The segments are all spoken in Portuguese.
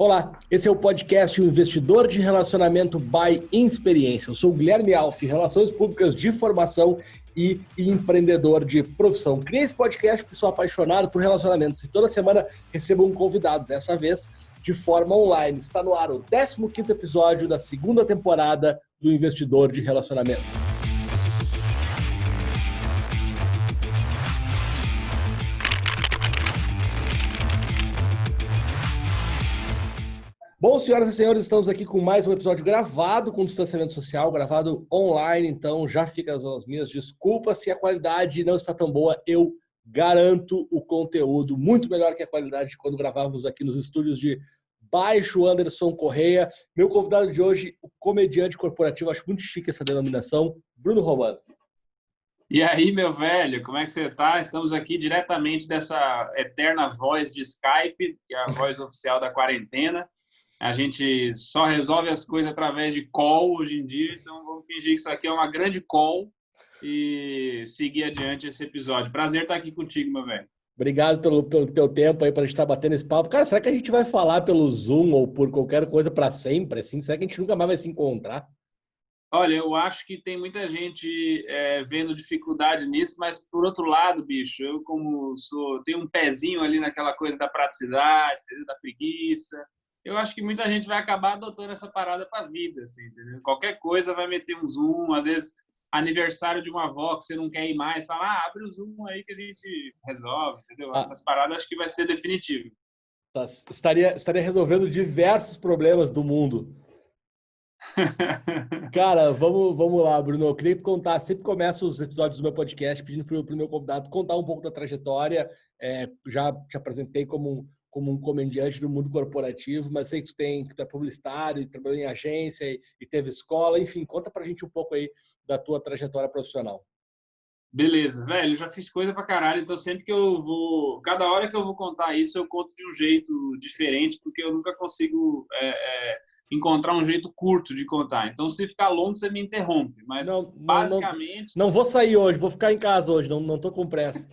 Olá, esse é o podcast O Investidor de Relacionamento by Experiência. Eu sou o Guilherme Alfi, Relações Públicas de Formação e empreendedor de profissão. Criei esse podcast porque sou apaixonado por relacionamentos e toda semana recebo um convidado, dessa vez de forma online. Está no ar o 15º episódio da segunda temporada do Investidor de Relacionamento. Bom, senhoras e senhores, estamos aqui com mais um episódio gravado com distanciamento social, gravado online, então já fica as minhas desculpas se a qualidade não está tão boa. Eu garanto o conteúdo muito melhor que a qualidade de quando gravávamos aqui nos estúdios de Baixo Anderson Correia. Meu convidado de hoje, o comediante corporativo, acho muito chique essa denominação, Bruno Romano. E aí, meu velho, como é que você tá? Estamos aqui diretamente dessa eterna voz de Skype, que é a voz oficial da quarentena. A gente só resolve as coisas através de call hoje em dia, então vamos fingir que isso aqui é uma grande call e seguir adiante esse episódio. Prazer estar aqui contigo, meu velho. Obrigado pelo teu tempo aí para a gente estar batendo esse papo. Cara, será que a gente vai falar pelo Zoom ou por qualquer coisa para sempre? Assim? Será que a gente nunca mais vai se encontrar? Olha, eu acho que tem muita gente vendo dificuldade nisso, mas por outro lado, bicho, eu tenho um pezinho ali naquela coisa da praticidade, da preguiça. Eu acho que muita gente vai acabar adotando essa parada para a vida, assim, entendeu? Qualquer coisa vai meter um Zoom, às vezes aniversário de uma avó que você não quer ir mais, fala, abre o Zoom aí que a gente resolve, entendeu? Essas paradas acho que vai ser definitivo. Estaria resolvendo diversos problemas do mundo. Cara, vamos lá, Bruno. Eu queria te contar, sempre começo os episódios do meu podcast pedindo para o meu convidado contar um pouco da trajetória. Já te apresentei como um comediante do mundo corporativo, mas sei que tu é publicitário, trabalhou em agência e teve escola. Enfim, conta pra gente um pouco aí da tua trajetória profissional. Beleza, velho, já fiz coisa pra caralho, então sempre que eu vou... Cada hora que eu vou contar isso, eu conto de um jeito diferente, porque eu nunca consigo encontrar um jeito curto de contar. Então, se ficar longo, você me interrompe, mas basicamente... Não vou sair hoje, vou ficar em casa hoje, não tô com pressa.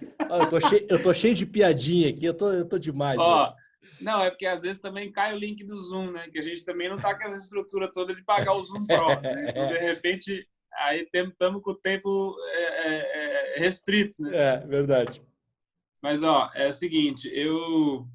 Eu tô cheio de piadinha aqui, eu tô demais. Ó, não, é porque às vezes também cai o link do Zoom, né? Que a gente também não tá com essa estrutura toda de pagar o Zoom Pro, né? Então, de repente... Aí estamos com o tempo restrito, né? É, verdade. Mas, ó, é o seguinte, eu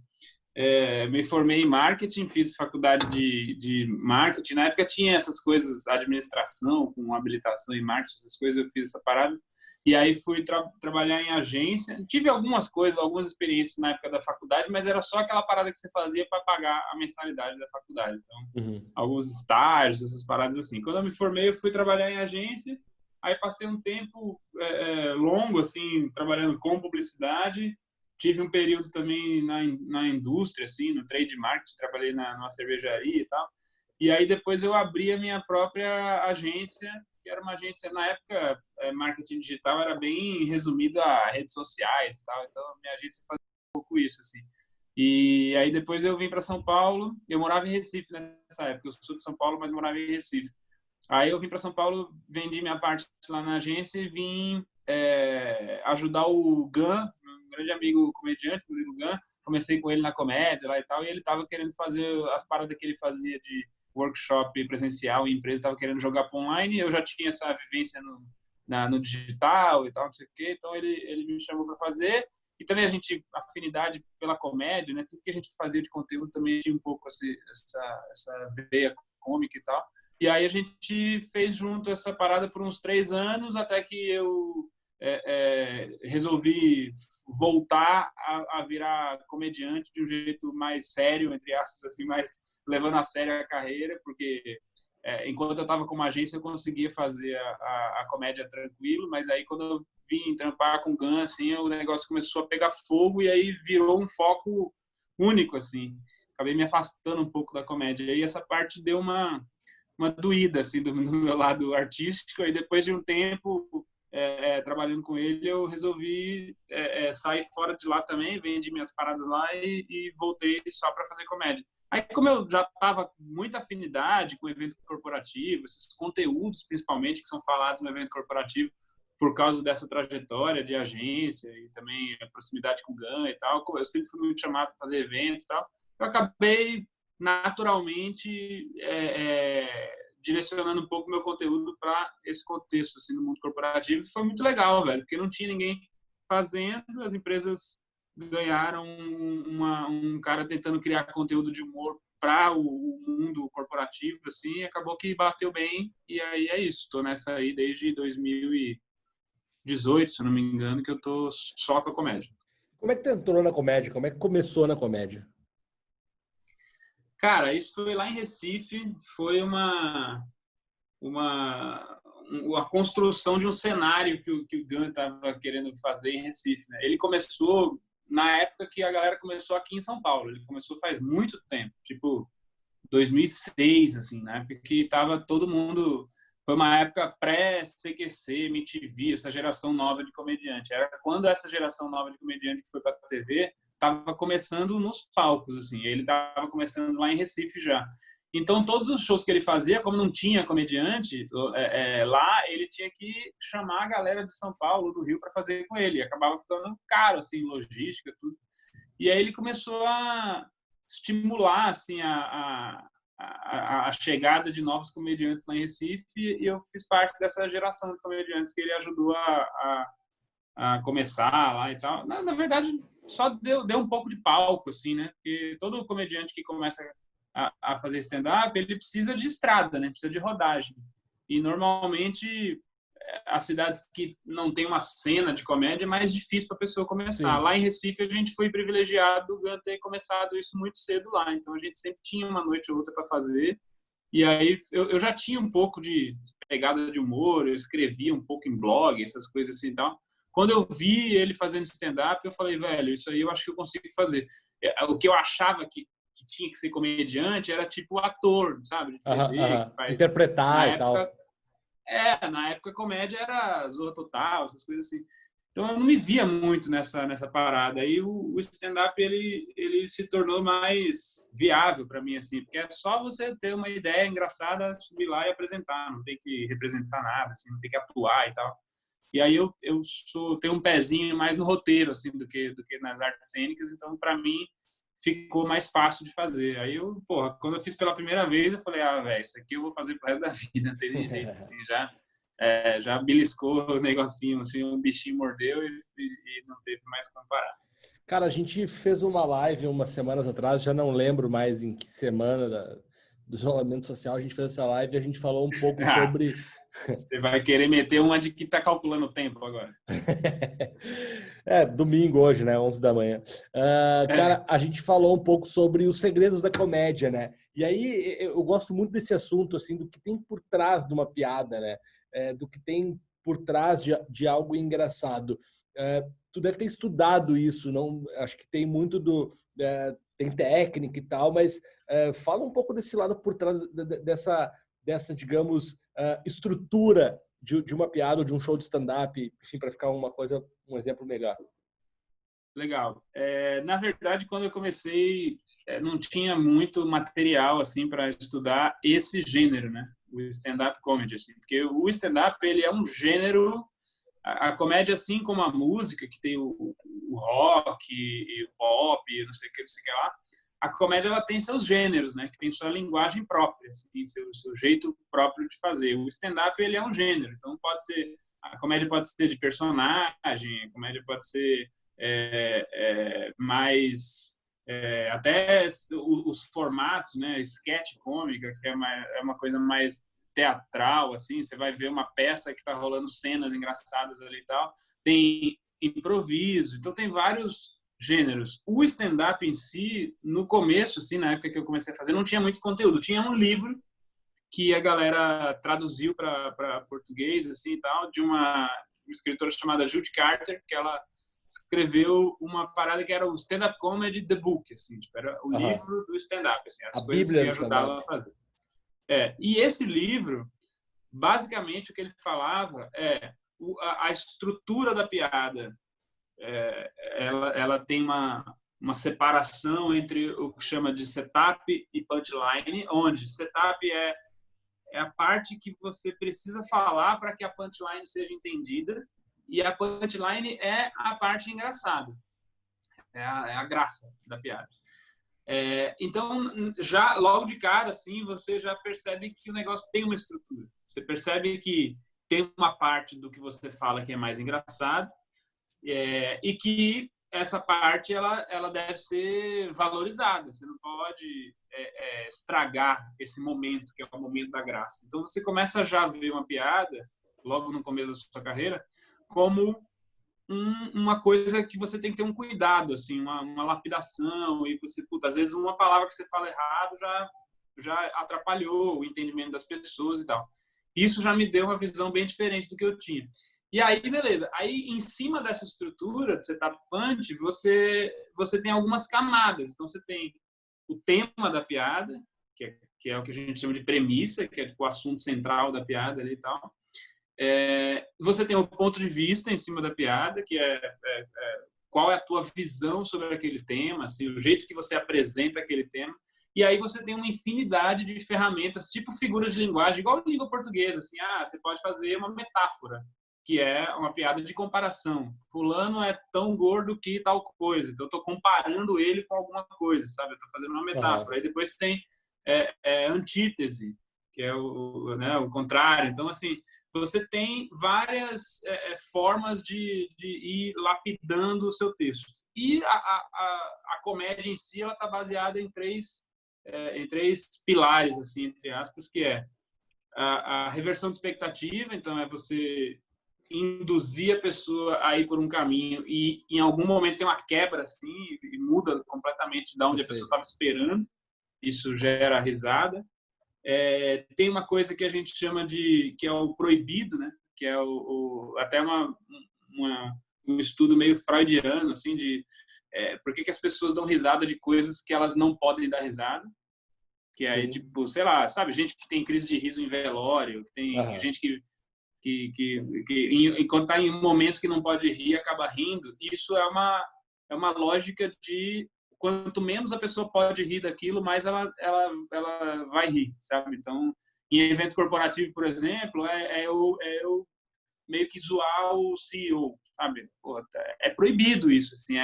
me formei em marketing, fiz faculdade de marketing. Na época tinha essas coisas, administração, com habilitação em marketing, essas coisas, eu fiz essa parada. E aí fui trabalhar em agência. Tive algumas coisas, algumas experiências na época da faculdade, mas era só aquela parada que você fazia para pagar a mensalidade da faculdade. Então, alguns estágios, essas paradas assim. Quando eu me formei, eu fui trabalhar em agência. Aí passei um tempo longo, assim, trabalhando com publicidade. Tive um período também na indústria, assim, no trade marketing, trabalhei numa cervejaria e tal. E aí depois eu abri a minha própria agência, que era uma agência, na época, marketing digital era bem resumido a redes sociais e tal, então a minha agência fazia um pouco isso, assim. E aí depois eu vim para São Paulo, eu morava em Recife nessa época, eu sou de São Paulo, mas morava em Recife. Aí eu vim para São Paulo, vendi minha parte lá na agência e vim ajudar o Gan, um grande amigo comediante, o Murilo Gan. Comecei com ele na comédia lá e tal, e ele estava querendo fazer as paradas que ele fazia de workshop presencial em empresa, estava querendo jogar para online. Eu já tinha essa vivência no digital e tal, não sei o quê, então ele me chamou para fazer. E também a gente, afinidade pela comédia, né? Tudo que a gente fazia de conteúdo também tinha um pouco essa veia cômica e tal. E aí a gente fez junto essa parada por uns 3 anos, até que eu resolvi voltar a virar comediante de um jeito mais sério, entre aspas, assim, mais levando a sério a carreira, porque enquanto eu estava com uma agência eu conseguia fazer a comédia tranquilo, mas aí quando eu vim trampar com o Gun, assim, o negócio começou a pegar fogo e aí virou um foco único, assim. Acabei me afastando um pouco da comédia. E aí essa parte deu uma doída, assim, do meu lado artístico. Aí depois de um tempo trabalhando com ele, eu resolvi sair fora de lá também, vendi minhas paradas lá e voltei só para fazer comédia. Aí, como eu já estava com muita afinidade com o evento corporativo, esses conteúdos, principalmente, que são falados no evento corporativo, por causa dessa trajetória de agência e também a proximidade com o GAN e tal, eu sempre fui muito chamado para fazer evento e tal, eu acabei naturalmente direcionando um pouco meu conteúdo para esse contexto assim, do mundo corporativo. E foi muito legal, velho, porque não tinha ninguém fazendo, as empresas ganharam um cara tentando criar conteúdo de humor para o mundo corporativo, assim, acabou que bateu bem, e aí é isso, estou nessa aí desde 2018, se eu não me engano, que eu tô só com a comédia. Como é que tu entrou na comédia? Como é que começou na comédia? Cara, isso foi lá em Recife, foi a construção de um cenário que o Gun estava querendo fazer em Recife, né? Ele começou na época que a galera começou aqui em São Paulo. Ele começou faz muito tempo, tipo 2006, assim, na época que tava todo mundo... Foi uma época pré-CQC, MTV, essa geração nova de comediante. Era quando essa geração nova de comediante que foi para a TV estava começando nos palcos, assim. Ele estava começando lá em Recife já. Então, todos os shows que ele fazia, como não tinha comediante lá, ele tinha que chamar a galera de São Paulo, do Rio, para fazer com ele. E acabava ficando caro, assim, logística, tudo. E aí ele começou a estimular, assim, a chegada de novos comediantes lá em Recife, e eu fiz parte dessa geração de comediantes que ele ajudou a começar lá e tal. Na verdade, só deu um pouco de palco, assim, né? Porque todo comediante que começa a fazer stand-up, ele precisa de estrada, né? Precisa de rodagem. E normalmente as cidades que não tem uma cena de comédia é mais difícil para a pessoa começar. Sim. Lá em Recife a gente foi privilegiado do ter começado isso muito cedo lá, então a gente sempre tinha uma noite ou outra para fazer. E aí eu já tinha um pouco de pegada de humor, eu escrevia um pouco em blog, essas coisas assim e tal. Quando eu vi ele fazendo stand-up, eu falei, velho, isso aí eu acho que eu consigo fazer. O que eu achava que tinha que ser comediante era tipo ator, sabe? De TV, que faz... interpretar e tal. Na época a comédia era Zorra Total, essas coisas assim. Então eu não me via muito nessa parada. Aí o stand-up ele se tornou mais viável para mim, assim, porque é só você ter uma ideia engraçada, subir lá e apresentar, não tem que representar nada, assim, não tem que atuar e tal. E aí eu tenho um pezinho mais no roteiro, assim, do que nas artes cênicas, então para mim ficou mais fácil de fazer. Aí quando eu fiz pela primeira vez, eu falei, velho, isso aqui eu vou fazer pro resto da vida, não tem jeito, assim, já beliscou o negocinho, assim, um bichinho mordeu e não teve mais como parar. Cara, a gente fez uma live umas semanas atrás, já não lembro mais em que semana do isolamento social, a gente fez essa live e a gente falou um pouco sobre... Você vai querer meter uma de que tá calculando o tempo agora. Domingo hoje, né? 11 da manhã. Cara, a gente falou um pouco sobre os segredos da comédia, né? E aí eu gosto muito desse assunto, assim, do que tem por trás de uma piada, né? Do que tem por trás de algo engraçado. Tu deve ter estudado isso, não? Acho que tem muito tem técnica e tal, mas fala um pouco desse lado por trás dessa digamos, estrutura de uma piada ou de um show de stand-up, enfim, para ficar um exemplo melhor. Legal. Na verdade, quando eu comecei, não tinha muito material assim para estudar esse gênero, né? O stand-up comedy, assim, porque o stand-up ele é um gênero. A comédia, assim como a música, que tem o rock e o pop, não sei o que lá, a comédia ela tem seus gêneros, né? Que tem sua linguagem própria, assim, seu jeito próprio de fazer. O stand-up ele é um gênero, então a comédia pode ser de personagem, a comédia pode ser mais até os formatos, né? Sketch cômica, que é uma coisa mais teatral, assim, você vai ver uma peça que está rolando cenas engraçadas ali e tal, tem improviso, então tem vários gêneros. O stand-up em si, no começo, assim, na época que eu comecei a fazer, não tinha muito conteúdo, tinha um livro que a galera traduziu para português, assim, e tal, de uma escritora chamada Judy Carter, que ela escreveu uma parada que era o stand-up comedy The Book, assim, tipo, era o livro do stand-up, assim, as coisas que ajudavam a fazer. E esse livro, basicamente, o que ele falava a estrutura da piada. Ela tem uma separação entre o que chama de setup e punchline, onde setup é a parte que você precisa falar para que a punchline seja entendida, e a punchline é a parte engraçada, é a graça da piada. Então, já logo de cara, assim, você já percebe que o negócio tem uma estrutura. Você percebe que tem uma parte do que você fala que é mais engraçado, e que essa parte ela deve ser valorizada. Você não pode estragar esse momento, que é o momento da graça. Então, você começa já a ver uma piada, logo no começo da sua carreira, como uma coisa que você tem que ter um cuidado, assim, uma lapidação, e você, puta, às vezes uma palavra que você fala errado já atrapalhou o entendimento das pessoas e tal. Isso já me deu uma visão bem diferente do que eu tinha. E aí, beleza. Aí, em cima dessa estrutura de setup punch, você tem algumas camadas. Então, você tem o tema da piada, que é o que a gente chama de premissa, que é tipo, o assunto central da piada ali e tal. Você tem o ponto de vista em cima da piada, que qual é a tua visão sobre aquele tema, assim, o jeito que você apresenta aquele tema. E aí você tem uma infinidade de ferramentas, tipo figuras de linguagem, igual a língua portuguesa, assim, você pode fazer uma metáfora, que é uma piada de comparação. Fulano é tão gordo que tal coisa, então eu estou comparando ele com alguma coisa, sabe? Eu estou fazendo uma metáfora. Aí depois tem antítese, que é o contrário. Então, assim, você tem várias formas de ir lapidando o seu texto. E a comédia em si, ela está baseada em três pilares, assim, entre aspas, que é a reversão de expectativa. Então, é você induzir a pessoa a ir por um caminho e em algum momento tem uma quebra, assim, e muda completamente de onde a pessoa estava esperando. Isso gera risada. Tem uma coisa que a gente chama que é o proibido, né? Que é até um estudo meio freudiano, assim, de por que as pessoas dão risada de coisas que elas não podem dar risada. Que é, tipo, sei lá, sabe, gente que tem crise de riso em velório, que tem gente que enquanto está em um momento que não pode rir, acaba rindo. Isso é uma lógica de quanto menos a pessoa pode rir daquilo, mais ela vai rir, sabe? Então, em evento corporativo, por exemplo, eu meio que zoar o CEO, sabe? Pô, é proibido isso, assim,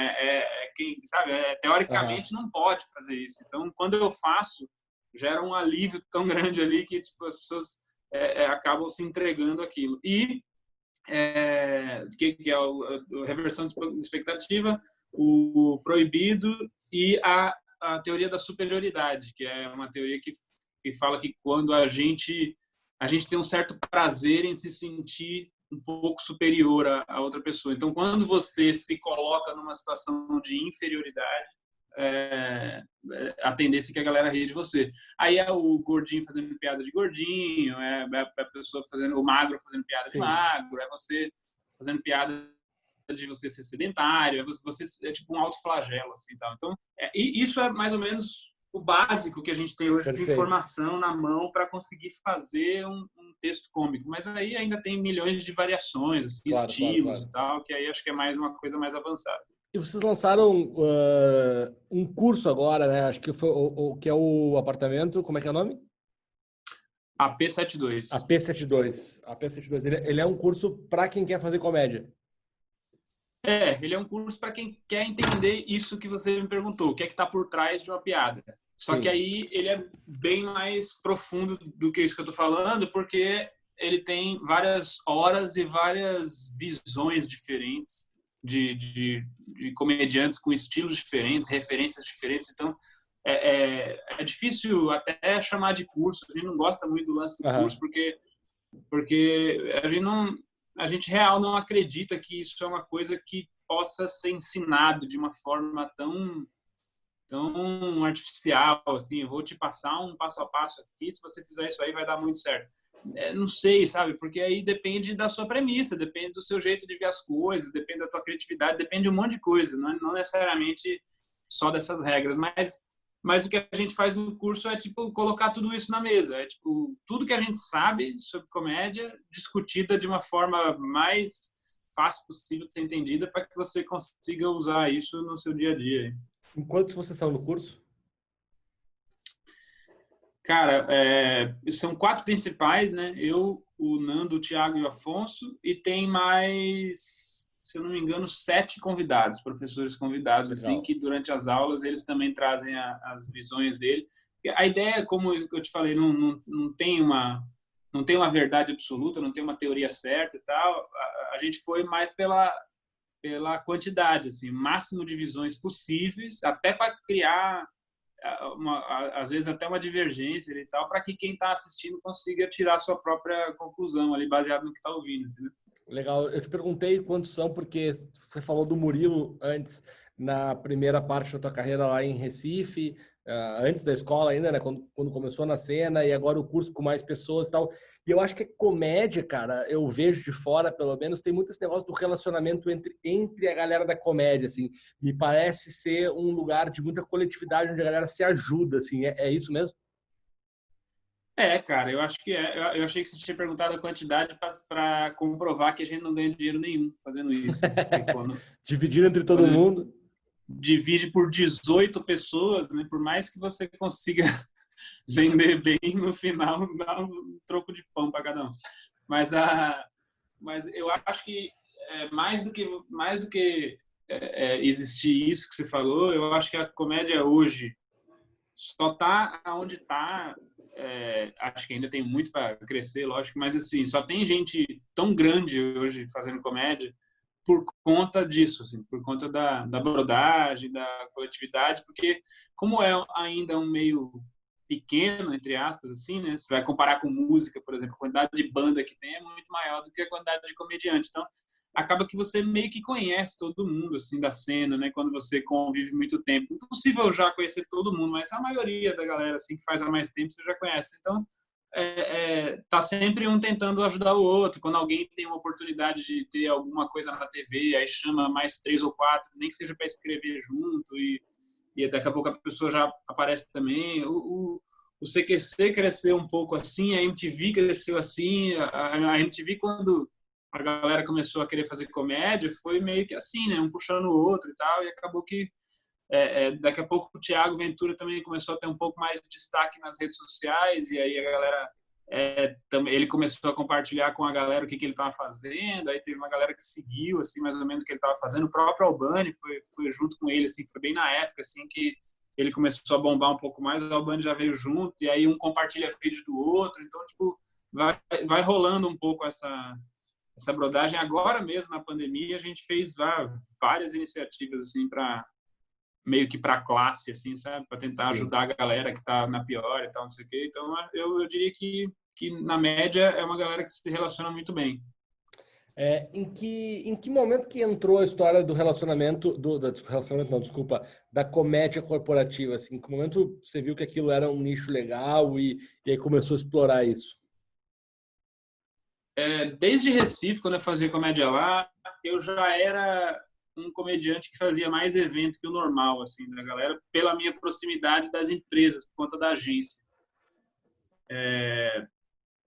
quem, sabe? Teoricamente não pode fazer isso. Então, quando eu faço, gera um alívio tão grande ali que tipo, as pessoas acabam se entregando aquilo. E que é a reversão de expectativa, o proibido e a teoria da superioridade, que é uma teoria que fala que quando a gente tem um certo prazer em se sentir um pouco superior a outra pessoa. Então, quando você se coloca numa situação de inferioridade, a tendência é que a galera ri de você. Aí é o gordinho fazendo piada de gordinho, a pessoa fazendo o magro fazendo piada de magro, é você fazendo piada de você ser sedentário, você é tipo um autoflagelo, assim, tal. Então, e isso é mais ou menos o básico que a gente tem hoje de informação na mão para conseguir fazer um texto cômico. Mas aí ainda tem milhões de variações, assim, estilos e tal, que aí acho que é mais uma coisa mais avançada. E vocês lançaram um curso agora, né? Acho que foi que é o apartamento. Como é que é o nome? AP72. AP72. Ele é um curso para quem quer fazer comédia. Ele é um curso para quem quer entender isso que você me perguntou, o que é que está por trás de uma piada. Só que aí ele é bem mais profundo do que isso que eu estou falando, porque ele tem várias horas e várias visões diferentes de comediantes com estilos diferentes, referências diferentes. Então, é difícil até chamar de curso. A gente não gosta muito do lance do curso, porque a gente real não acredita que isso é uma coisa que possa ser ensinado de uma forma tão artificial, assim, eu vou te passar um passo a passo aqui, se você fizer isso aí vai dar muito certo. Não sei, sabe? Porque aí depende da sua premissa, depende do seu jeito de ver as coisas, depende da tua criatividade, depende de um monte de coisa, não necessariamente só dessas regras, mas o que a gente faz no curso é, tipo, colocar tudo isso na mesa. É, tipo, tudo que a gente sabe sobre comédia discutida de uma forma mais fácil possível de ser entendida para que você consiga usar isso no seu dia a dia. Em quantos vocês estão no curso? Cara, são 4 principais, né? Eu, o Nando, o Thiago e o Afonso. E tem mais se eu não me engano, 7 convidados, professores convidados, assim, que durante as aulas eles também trazem as visões dele. A ideia, como eu te falei, não tem uma verdade absoluta, não tem uma teoria certa e tal. A gente foi mais pela quantidade, assim, máximo de visões possíveis, até para criar às vezes até uma divergência e tal, para que quem está assistindo consiga tirar a sua própria conclusão ali, baseado no que está ouvindo, entendeu? Legal. Eu te perguntei quantos são, porque você falou do Murilo antes, na primeira parte da tua carreira lá em Recife, antes da escola ainda, né? Quando começou na cena, e agora o curso com mais pessoas e tal. E eu acho que comédia, cara, eu vejo de fora, pelo menos, tem muito esse negócio do relacionamento entre a galera da comédia, assim. Me parece ser um lugar de muita coletividade, onde a galera se ajuda, assim. É isso mesmo? Cara, eu acho que é. Eu achei que você tinha perguntado a quantidade para comprovar que a gente não ganha dinheiro nenhum fazendo isso, né? Porque Dividir entre todo quando mundo. divide por 18 pessoas, né? Por mais que você consiga vender bem, no final dá um troco de pão para cada um. Mas eu acho que mais do que existir isso que você falou, eu acho que a comédia hoje só está onde está. Acho que ainda tem muito para crescer, lógico, mas assim, só tem gente tão grande hoje fazendo comédia por conta disso, assim, por conta da brodagem, da coletividade, porque como é ainda um meio pequeno, entre aspas, assim, né? Você vai comparar com música, por exemplo, a quantidade de banda que tem é muito maior do que a quantidade de comediantes. Então, acaba que você meio que conhece todo mundo, assim, da cena, né? Quando você convive muito tempo. Impossível já conhecer todo mundo, mas a maioria da galera, assim, que faz há mais tempo, você já conhece. Então, tá sempre um tentando ajudar o outro. Quando alguém tem uma oportunidade de ter alguma coisa na TV, aí chama mais 3 ou 4, nem que seja para escrever junto e daqui a pouco a pessoa já aparece também. O CQC cresceu um pouco assim, a MTV cresceu assim. A MTV, quando a galera começou a querer fazer comédia, foi meio que assim, né? Um puxando o outro e tal, e acabou que daqui a pouco o Thiago Ventura também começou a ter um pouco mais de destaque nas redes sociais, e aí a galera ele começou a compartilhar com a galera o que ele estava fazendo, aí teve uma galera que seguiu, assim, mais ou menos o que ele estava fazendo. O próprio Albani foi junto com ele, assim, foi bem na época, assim, que ele começou a bombar um pouco mais, o Albani já veio junto, e aí um compartilha vídeo do outro, então, tipo, vai rolando um pouco essa brodagem. Agora mesmo, na pandemia, a gente fez várias iniciativas, assim, meio que para classe, assim, sabe? Para tentar Sim. ajudar a galera que tá na pior e tal, não sei o quê. Então, eu diria que na média é uma galera que se relaciona muito bem. Em que momento que entrou a história do relacionamento, relacionamento não, desculpa, da comédia corporativa, assim? Em que momento você viu que aquilo era um nicho legal e aí começou a explorar isso? Desde Recife, quando eu fazia comédia lá, eu já era um comediante que fazia mais eventos que o normal, assim, da galera, pela minha proximidade das empresas, por conta da agência.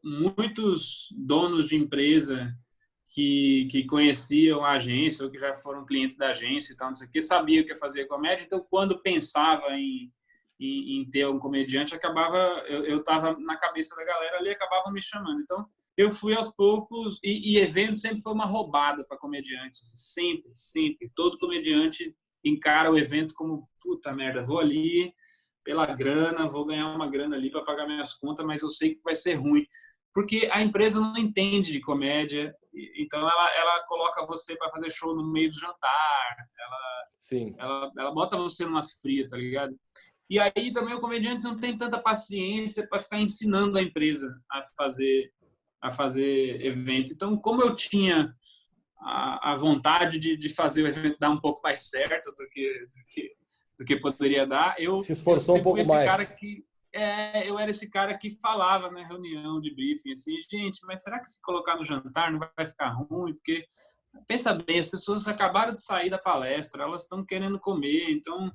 Muitos donos de empresa que conheciam a agência ou que já foram clientes da agência e tal, não sei o que, sabiam que ia fazer comédia, então quando pensava em ter um comediante, eu estava na cabeça da galera ali, acabava me chamando. Então, eu fui aos poucos, e evento sempre foi uma roubada para comediantes, sempre, sempre. Todo comediante encara o evento como, puta merda, vou ali pela grana, vou ganhar uma grana ali para pagar minhas contas, mas eu sei que vai ser ruim. Porque a empresa não entende de comédia, então ela coloca você para fazer show no meio do jantar, Sim. ela bota você numas frias, tá ligado? E aí também o comediante não tem tanta paciência para ficar ensinando a empresa a fazer evento. Então, como eu tinha a vontade de fazer o evento dar um pouco mais certo do que poderia dar, eu Se esforçou um sempre fui pouco esse mais. cara que eu era esse cara que falava na reunião de briefing assim, gente, mas será que se colocar no jantar não vai ficar ruim? Porque pensa bem, as pessoas acabaram de sair da palestra, elas estão querendo comer, então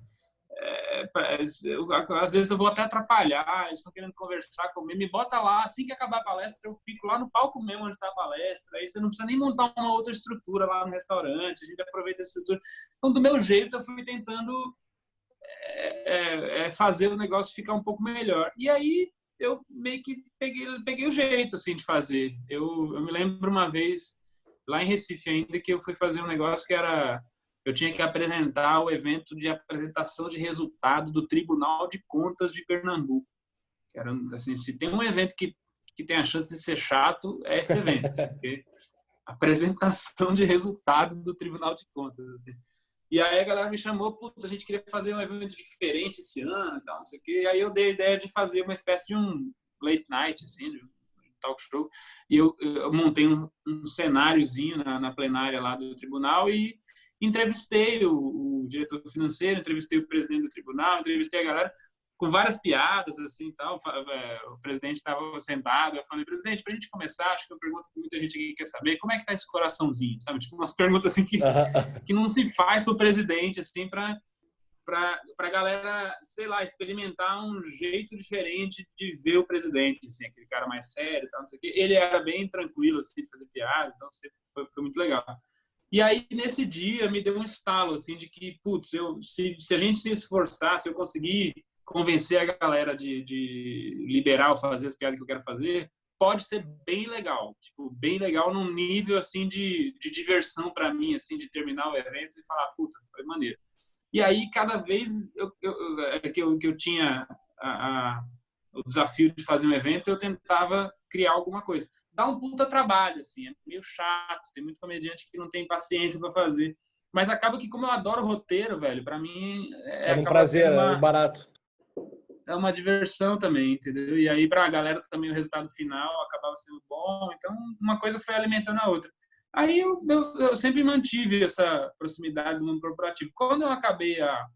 às vezes eu vou até atrapalhar, eles estão querendo conversar comigo, me bota lá, assim que acabar a palestra, eu fico lá no palco mesmo onde está a palestra, aí você não precisa nem montar uma outra estrutura lá no restaurante, a gente aproveita a estrutura. Então, do meu jeito, eu fui tentando fazer o negócio ficar um pouco melhor. E aí, eu meio que peguei o jeito, assim, de fazer. Eu me lembro uma vez, lá em Recife ainda, que eu fui fazer um negócio que era... Eu tinha que apresentar o evento de apresentação de resultado do Tribunal de Contas de Pernambuco. Que era, assim, se tem um evento que tem a chance de ser chato, é esse evento. Assim, porque apresentação de resultado do Tribunal de Contas. Assim. E aí a galera me chamou, putz, a gente queria fazer um evento diferente esse ano e tal, não sei o quê. E aí eu dei a ideia de fazer uma espécie de um late night, assim, de um talk show. E eu montei um cenáriozinho na plenária lá do tribunal e entrevistei o diretor financeiro, entrevistei o presidente do tribunal, entrevistei a galera com várias piadas, assim, tal. O presidente estava sentado, eu falei, presidente, para a gente começar, acho que eu pergunto que muita gente aqui quer saber, como é que tá esse coraçãozinho, sabe? Tipo, umas perguntas assim que não se faz pro presidente, assim, para a galera, sei lá, experimentar um jeito diferente de ver o presidente, assim, aquele cara mais sério, tal, não sei o quê. Ele era bem tranquilo, assim, de fazer piada, então foi muito legal. E aí, nesse dia, me deu um estalo, assim, de que, putz, se a gente se esforçar, se eu conseguir convencer a galera de liberar ou fazer as piadas que eu quero fazer, pode ser bem legal. Tipo, bem legal num nível, assim, de diversão para mim, assim, de terminar o evento e falar, puta, foi maneiro. E aí, cada vez que eu tinha o desafio de fazer um evento, eu tentava criar alguma coisa. Dá um puta trabalho, assim, é meio chato, tem muito comediante que não tem paciência para fazer. Mas acaba que, como eu adoro roteiro, velho, para mim é um prazer, é barato. É uma diversão também, entendeu? E aí, para a galera também, o resultado final acabava sendo bom. Então, uma coisa foi alimentando a outra. Aí eu sempre mantive essa proximidade do mundo corporativo. Quando eu acabei a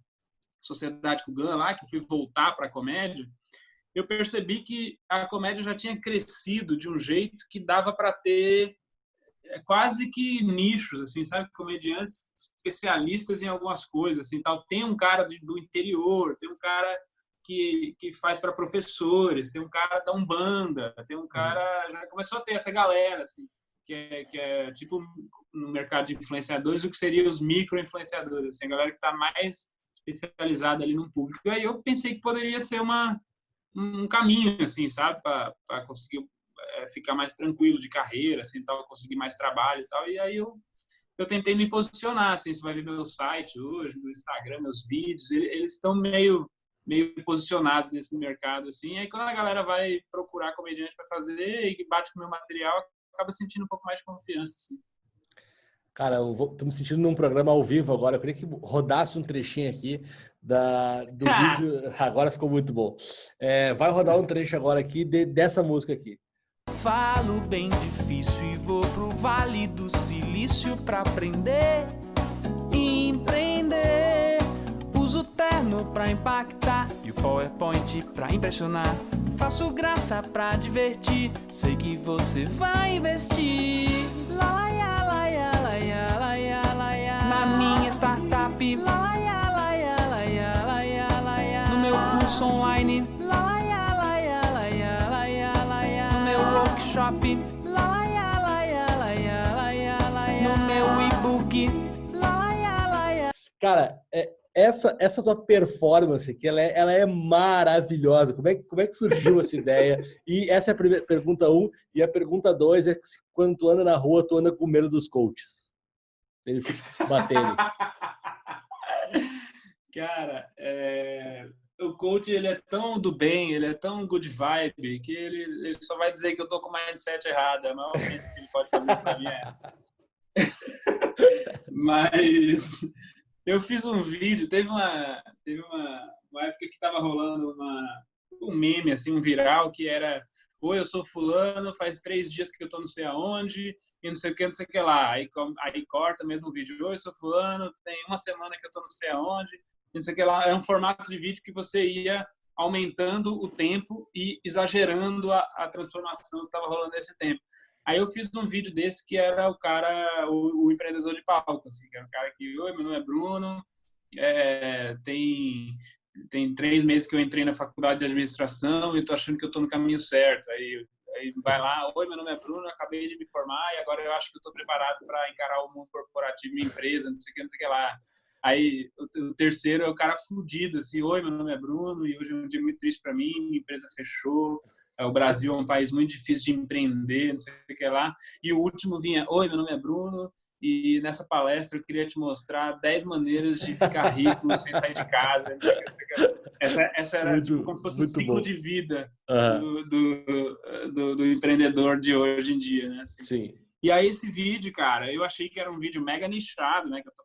Sociedade com o Gun lá, que fui voltar para a comédia, eu percebi que a comédia já tinha crescido de um jeito que dava para ter quase que nichos, assim, sabe? Comediantes especialistas em algumas coisas, assim, tal. Tem um cara do interior, tem um cara que faz para professores, tem um cara da Umbanda, tem um cara... Já começou a ter essa galera, assim, que é tipo no mercado de influenciadores, o que seria os micro-influenciadores, assim, a galera que está mais especializada ali no público. E aí eu pensei que poderia ser um caminho, assim, sabe, para conseguir ficar mais tranquilo de carreira, assim, tal, conseguir mais trabalho e tal. E aí eu tentei me posicionar, assim, você vai ver meu site hoje, meu Instagram, meus vídeos, eles estão meio posicionados nesse mercado, assim. E aí quando a galera vai procurar comediante para fazer e bate com o meu material, acaba sentindo um pouco mais de confiança, assim. Cara, tô me sentindo num programa ao vivo agora. Eu queria que rodasse um trechinho aqui do vídeo. Agora ficou muito bom. Vai rodar um trecho agora aqui dessa música aqui. Falo bem difícil e vou pro Vale do Silício pra aprender e empreender. Uso o terno pra impactar e o PowerPoint pra impressionar. Faço graça pra divertir, sei que você vai investir. Laia, laia, laia, laia, laia. Na minha startup, laia, laia, laia, laia, laia. No meu curso online, laia, laia, laia, laia, laia. No meu workshop, laia, laia, laia, laia, laia. No meu e-book, laia, laia. Cara, essa tua performance aqui, ela é maravilhosa. Como é que surgiu essa ideia? E essa é a primeira, pergunta 1. E a pergunta 2 é que quando tu anda na rua, tu anda com medo dos coaches. Eles baterem. Cara, o coach, ele é tão do bem, ele é tão good vibe, que ele só vai dizer que eu tô com o mindset errado. A maior ofensa que ele pode fazer pra mim Mas... Eu fiz um vídeo, teve uma época que estava rolando um meme, assim, um viral, que era: oi, eu sou fulano, faz 3 dias que eu tô não sei aonde, e não sei o que lá. Aí corta mesmo o vídeo: oi, eu sou fulano, tem 1 semana que eu tô não sei aonde, e não sei o que lá. É um formato de vídeo que você ia aumentando o tempo e exagerando a transformação que estava rolando nesse tempo. Aí eu fiz um vídeo desse que era o cara, o empreendedor de palco, assim, que era um cara que: oi, meu nome é Bruno, tem 3 meses que eu entrei na faculdade de administração e tô achando que eu tô no caminho certo. Aí Aí vai lá, oi, meu nome é Bruno, acabei de me formar e agora eu acho que eu estou preparado para encarar o mundo corporativo, minha empresa, não sei o que lá. Aí o terceiro é o cara fudido, assim, oi, meu nome é Bruno e hoje é um dia muito triste para mim, minha empresa fechou, o Brasil é um país muito difícil de empreender, não sei o que lá. E o último vinha, oi, meu nome é Bruno e nessa palestra eu queria te mostrar 10 maneiras de ficar rico sem sair de casa, não sei o que, não sei o que. Essa era Muito, tipo, como se fosse o ciclo bom. de vida do empreendedor de hoje em dia, né? Assim. Sim. E aí esse vídeo, cara, eu achei que era um vídeo mega nichado, né? Que eu tô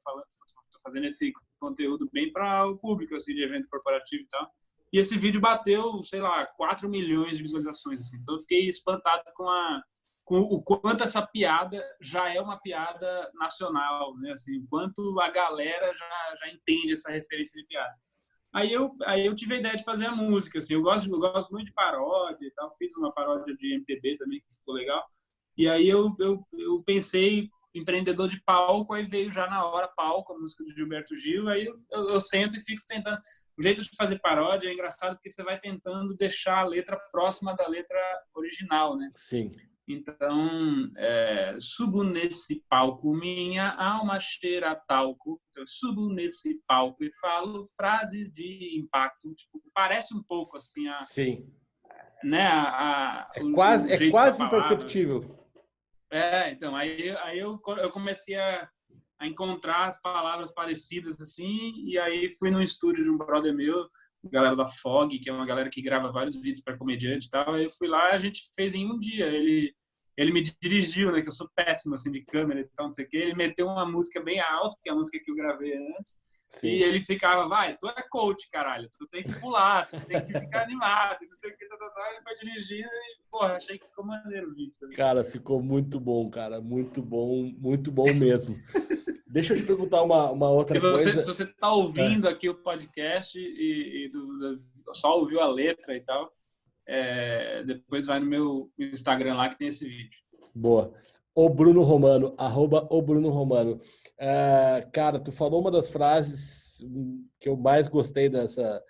fazendo esse conteúdo bem para o público, assim, de evento corporativo e tal. E esse vídeo bateu, sei lá, 4 milhões de visualizações, assim. Então eu fiquei espantado com o quanto essa piada já é uma piada nacional, né? Assim, quanto a galera já entende essa referência de piada. Aí eu tive a ideia de fazer a música, assim, eu gosto muito de paródia e tal, fiz uma paródia de MPB também, que ficou legal. E aí eu pensei, empreendedor de palco, aí veio já na hora palco, a música do Gilberto Gil, aí eu sento e fico tentando. O jeito de fazer paródia é engraçado porque você vai tentando deixar a letra próxima da letra original, né? Sim. Então, subo nesse palco, minha alma cheira a talco. Então, subo nesse palco e falo frases de impacto. Tipo, parece um pouco assim Sim. Né, é quase imperceptível. Então, aí eu comecei a encontrar as palavras parecidas assim, e aí fui no estúdio de um brother meu, galera da Fog, que é uma galera que grava vários vídeos para comediante e tal. Aí eu fui lá, a gente fez em um dia. Ele me dirigiu, né, que eu sou péssimo assim de câmera e tal, não sei o quê. Ele meteu uma música bem alta, que é a música que eu gravei antes. Sim. E ele ficava, vai, tu é coach, caralho, tu tem que pular, tu tem que ficar animado, não sei o que, ele foi dirigindo e, porra, achei que ficou maneiro o vídeo. Cara, ficou muito bom, cara, muito bom mesmo. Deixa eu te perguntar uma outra coisa. Se você tá ouvindo aqui o podcast e só ouviu a letra e tal, depois vai no meu Instagram lá que tem esse vídeo. Boa. O Bruno Romano, @obrunoromano. Cara, tu falou uma das frases que eu mais gostei dessa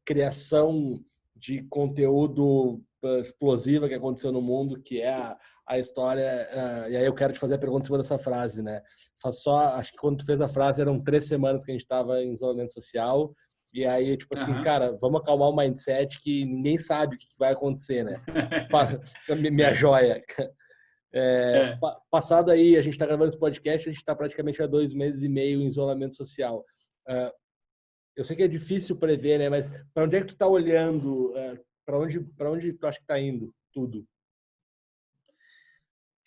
criação de conteúdo explosiva que aconteceu no mundo, que é a história, e aí eu quero te fazer a pergunta em cima dessa frase, né? Acho que quando tu fez a frase eram 3 semanas que a gente estava em isolamento social, e aí, tipo assim, cara, vamos acalmar o mindset que ninguém sabe o que vai acontecer, né? Minha joia. Passado aí, a gente está gravando esse podcast, a gente está praticamente há 2 meses e meio em isolamento social. Eu sei que é difícil prever, né? Mas para onde é que tu está olhando? Para onde tu acha que está indo tudo?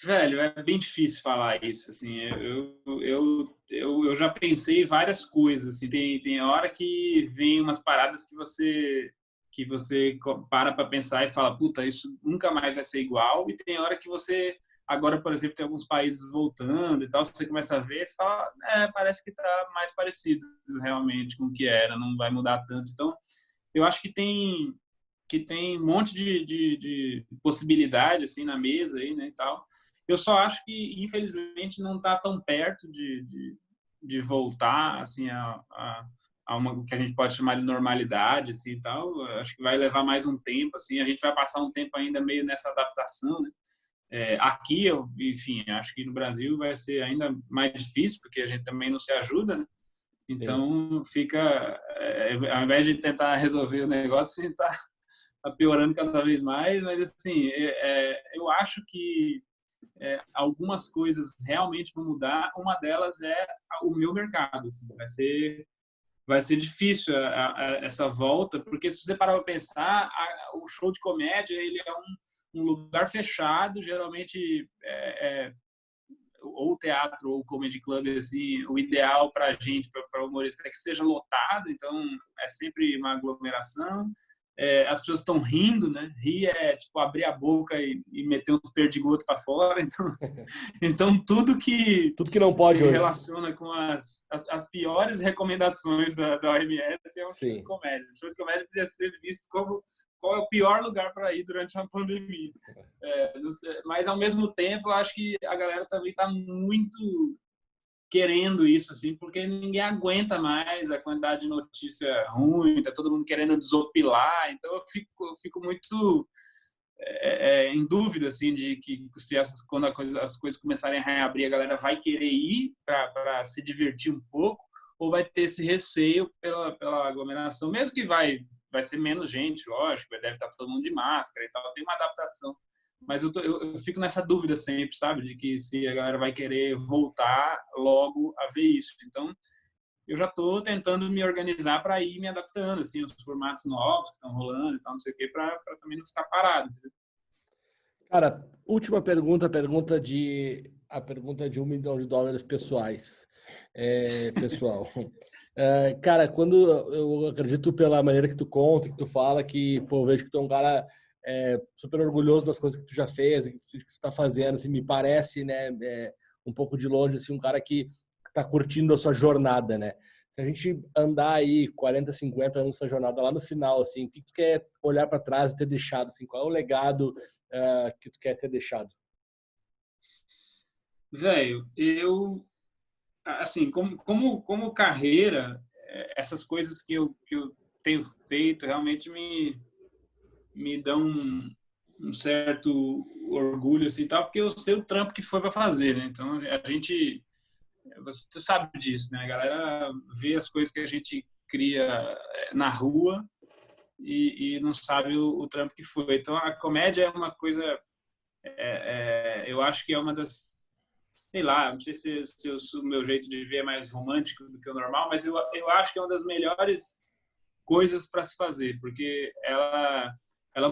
Velho, é bem difícil falar isso. Assim, eu já pensei várias coisas. Assim, tem hora que vem umas paradas que você para pensar e fala, puta, isso nunca mais vai ser igual. E tem hora que você, agora, por exemplo, tem alguns países voltando e tal, você começa a ver, você fala, parece que está mais parecido realmente com o que era, não vai mudar tanto. Então, eu acho que tem um monte de possibilidade assim na mesa aí, né, e tal. Eu só acho que infelizmente não está tão perto de voltar assim a uma que a gente pode chamar de normalidade assim e tal. Eu acho que vai levar mais um tempo assim. A gente vai passar um tempo ainda meio nessa adaptação, né? Aqui, enfim, acho que no Brasil vai ser ainda mais difícil porque a gente também não se ajuda, né? Então fica, ao invés de tentar resolver o negócio, a gente está piorando cada vez mais, mas assim, eu acho que algumas coisas realmente vão mudar. Uma delas é o meu mercado. Assim, vai ser difícil essa volta, porque se você parar para pensar, o show de comédia ele é um lugar fechado, geralmente ou teatro ou comedy club, assim, o ideal para a gente, para o humorista, é que esteja lotado, então é sempre uma aglomeração. As pessoas estão rindo, né? Rir é tipo abrir a boca e meter uns perdigotos para fora. Então tudo que não pode se hoje relaciona com as piores recomendações da OMS é um show de comédia. O show de comédia podia ser visto como qual é o pior lugar para ir durante uma pandemia. Mas ao mesmo tempo, eu acho que a galera também está muito querendo isso, assim, porque ninguém aguenta mais a quantidade de notícia ruim, tá todo mundo querendo desopilar, então eu fico muito em dúvida, assim, de que se quando as coisas começarem a reabrir, a galera vai querer ir para se divertir um pouco, ou vai ter esse receio pela aglomeração, mesmo que vai ser menos gente, lógico, deve estar todo mundo de máscara e tal, tem uma adaptação. Mas eu fico nessa dúvida sempre, sabe, de que se a galera vai querer voltar logo a ver isso. Então, eu já estou tentando me organizar para ir me adaptando, assim, os formatos novos que estão rolando e tal, não sei o quê, para também não ficar parado, entendeu? Cara, última pergunta, a pergunta de $1 milhão pessoais. Pessoal. Cara, quando eu acredito pela maneira que tu conta, que tu fala, que, pô, eu vejo que tu é um cara super orgulhoso das coisas que tu já fez, que tu está fazendo, assim, me parece, né, um pouco de longe, assim, um cara que está curtindo a sua jornada, né? Se a gente andar aí 40, 50 anos nessa jornada, lá no final, assim, o que tu quer olhar para trás e ter deixado, assim, qual é o legado que tu quer ter deixado? Velho, eu, assim, como carreira, essas coisas que eu tenho feito realmente me dão um certo orgulho, assim, tal, porque eu sei o trampo que foi para fazer, né? Então, você sabe disso, né? A galera vê as coisas que a gente cria na rua e não sabe o trampo que foi. Então, a comédia é uma coisa, eu acho que é uma das, sei lá, não sei se o meu jeito de ver é mais romântico do que o normal, mas eu acho que é uma das melhores coisas para se fazer, porque ela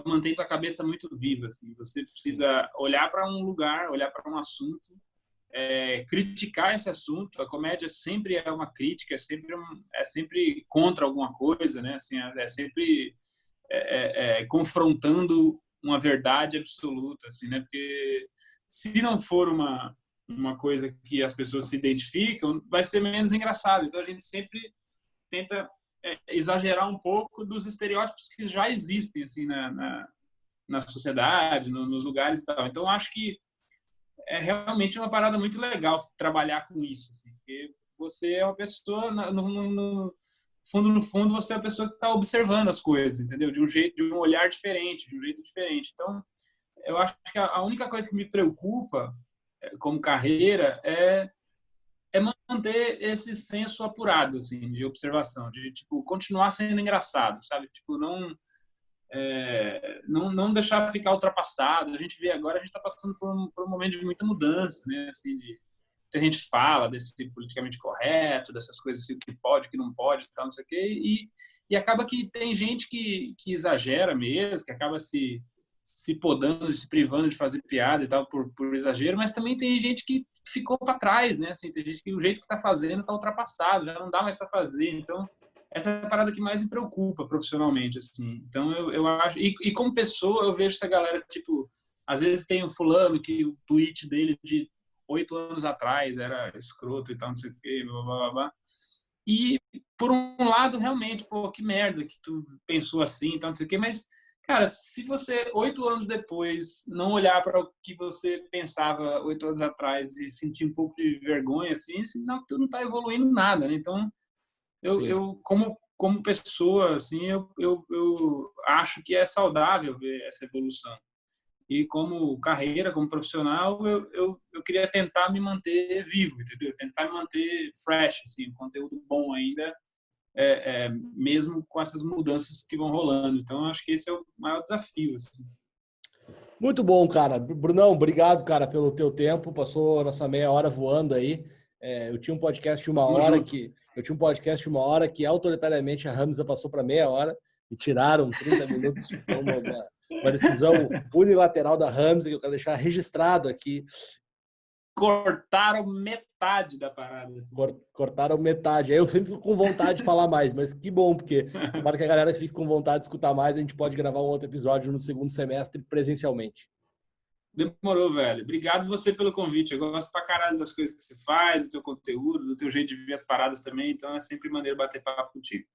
mantém tua cabeça muito viva, assim. Você precisa olhar para um lugar, olhar para um assunto, criticar esse assunto. A comédia sempre é uma crítica, é sempre contra alguma coisa, né? Assim, é sempre confrontando uma verdade absoluta, assim, né? Porque se não for uma coisa que as pessoas se identificam, vai ser menos engraçado. Então a gente sempre tenta exagerar um pouco dos estereótipos que já existem, assim, na sociedade, nos lugares e tal. Então eu acho que é realmente uma parada muito legal trabalhar com isso, assim, porque você é uma pessoa, no fundo, você é a pessoa que está observando as coisas, entendeu? De um olhar diferente, de um jeito diferente. Então, eu acho que a única coisa que me preocupa como carreira é manter esse senso apurado, assim, de observação, de, tipo, continuar sendo engraçado, sabe? Tipo, não deixar ficar ultrapassado. A gente vê agora, a gente está passando por um momento de muita mudança, né? Assim, muita gente fala desse politicamente correto, dessas coisas, assim, o que pode, o que não pode, tal, não sei o quê, e acaba que tem gente que exagera mesmo, que acaba se podando, se privando de fazer piada e tal por exagero, mas também tem gente que ficou para trás, né? Assim, tem gente que o jeito que está fazendo está ultrapassado, já não dá mais para fazer. Então, essa é a parada que mais me preocupa profissionalmente, assim. Então, eu acho... E como pessoa, eu vejo essa galera, tipo... Às vezes tem um fulano que o tweet dele de 8 anos atrás era escroto e tal, não sei o quê, blá, blá, blá, blá. E, por um lado, realmente, pô, que merda que tu pensou assim e tal, não sei o quê, mas, cara, se você, 8 anos depois, não olhar para o que você pensava 8 anos atrás e sentir um pouco de vergonha, assim, sinal que tu não tá evoluindo nada, né? Então, eu como pessoa, assim, eu acho que é saudável ver essa evolução. E como carreira, como profissional, eu queria tentar me manter vivo, entendeu? Tentar me manter fresh, assim, conteúdo bom ainda, mesmo com essas mudanças que vão rolando. Então, acho que esse é o maior desafio, assim. Muito bom, cara. Brunão, obrigado, cara, pelo teu tempo. Passou a nossa meia hora voando aí. Eu tinha um podcast de uma hora que autoritariamente a Ramsa passou para meia hora e tiraram 30 minutos. Foi uma decisão unilateral da Ramsa que eu quero deixar registrado aqui. Cortaram metade da parada. Assim. Cortaram metade. Eu sempre fico com vontade de falar mais, mas que bom, porque para que a galera fique com vontade de escutar mais, a gente pode gravar um outro episódio no segundo semestre presencialmente. Demorou, velho. Obrigado você pelo convite. Eu gosto pra caralho das coisas que você faz, do teu conteúdo, do teu jeito de ver as paradas também. Então é sempre maneiro bater papo contigo.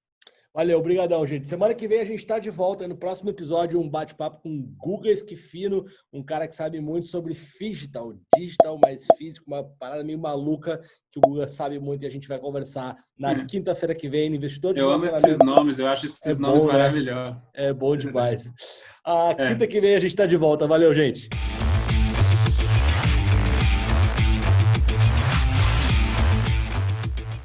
Valeu, obrigadão, gente. Semana que vem a gente está de volta no próximo episódio, um bate-papo com o Guga Esquifino, um cara que sabe muito sobre digital mais físico, uma parada meio maluca que o Guga sabe muito e a gente vai conversar na quinta-feira que vem no Investidor de Eu amo esses nomes, eu acho esses nomes maravilhosos. É bom demais. A quinta que vem a gente está de volta. Valeu, gente.